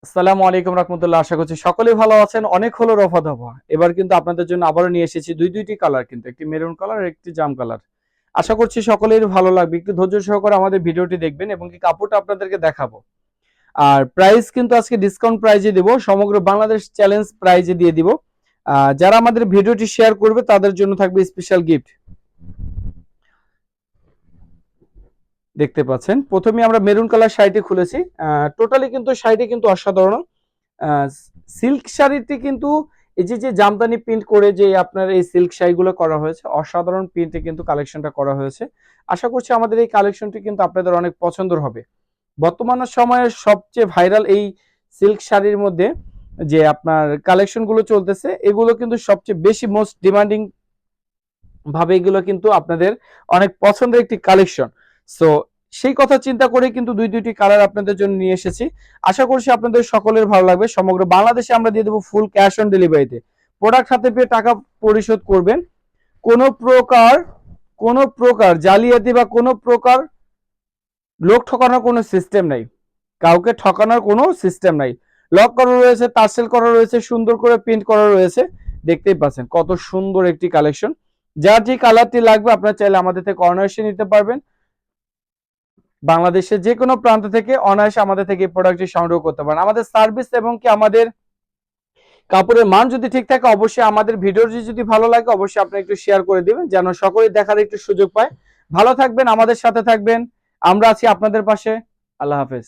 আসসালামু আলাইকুম রাহমাতুল্লাহ। আশা করছি সকলেই ভালো আছেন। অনেক হলো রফা দফা। এবার কিন্তু আপনাদের জন্য আবারও নিয়ে এসেছি দুইটি কালার, কিন্তু একটি মেরুন কালার আর একটি জাম কালার। আশা করছি সকলের ভালো লাগবে। একটু ধৈর্য সহকারে আমাদের ভিডিওটি দেখবেন এবং কি কাপড়টা আপনাদেরকে দেখাবো। আর প্রাইস কিন্তু আজকে ডিসকাউন্ট প্রাইজে দিব, সমগ্র বাংলাদেশ চ্যালেঞ্জ প্রাইজে দিয়ে দিব। যারা আমাদের ভিডিওটি শেয়ার করবে তাদের জন্য থাকবে স্পেশাল গিফট। দেখতে পাচ্ছেন প্রথমে আমরা মেরুন কালার শাড়িটি খুলেছি। টোটালি কিন্তু শাড়িটি কিন্তু অসাধারণ। সিল্ক শাড়িটি কিন্তু এই যে যে জামদানি প্রিন্ট করে যে আপনার এই সিল্ক শাড়িগুলো করা হয়েছে, অসাধারণ প্রিন্টে কিন্তু কালেকশনটা করা হয়েছে। আশা করছি আমাদের এই কালেকশনটি কিন্তু আপনাদের অনেক পছন্দের হবে। বর্তমান সময়ের সবচেয়ে ভাইরাল এই সিল্ক শাড়ির মধ্যে যে আপনার কালেকশনগুলো চলতেছে, এগুলো কিন্তু সবচেয়ে বেশি মোস্ট ডিমান্ডিং ভাবে এগুলো কিন্তু আপনাদের অনেক পছন্দের একটি কালেকশন। সো সেই কথা চিন্তা করে কিন্তু দুইটি কালার আপনাদের জন্য নিয়ে এসেছি। আশা করছি আপনাদের সকলের ভালো লাগবে। সমগ্র বাংলাদেশে আমরা দিয়ে দেবো ফুল ক্যাশ অন ডেলিভারিতে। প্রোডাক্ট হাতে পেয়ে টাকা পরিশোধ করবেন। কোনো প্রকার কোনো প্রকার জালিয়াতি বা কোনো প্রকার লোক ঠকানোর কোনো সিস্টেম নাই। কাউকে ঠকানোর কোনো সিস্টেম নাই। লক করা রয়েছে, টার্সেল করা রয়েছে, সুন্দর করে প্রিন্ট করা রয়েছে। দেখতেই পাচ্ছেন কত সুন্দর একটি কালেকশন। যার যে কালারটি লাগবে আপনারা চাইলে আমাদের থেকে অনায়াসে নিতে পারবেন। বাংলাদেশের যে কোনো প্রান্ত থেকে অনায়াসে আমাদের থেকে এই প্রোডাক্টটি সংগ্রহ করতে পারেন। আমাদের সার্ভিস এবং কি আমাদের কাপড়ের মান যদি ঠিক থাকে, অবশ্যই আমাদের ভিডিওটি যদি ভালো লাগে অবশ্যই আপনি একটু শেয়ার করে দিবেন যেন সকলেই দেখার একটু সুযোগ পায়। ভালো থাকবেন, আমাদের সাথে থাকবেন। আমরা আছি আপনাদের পাশে। আল্লাহ হাফেজ।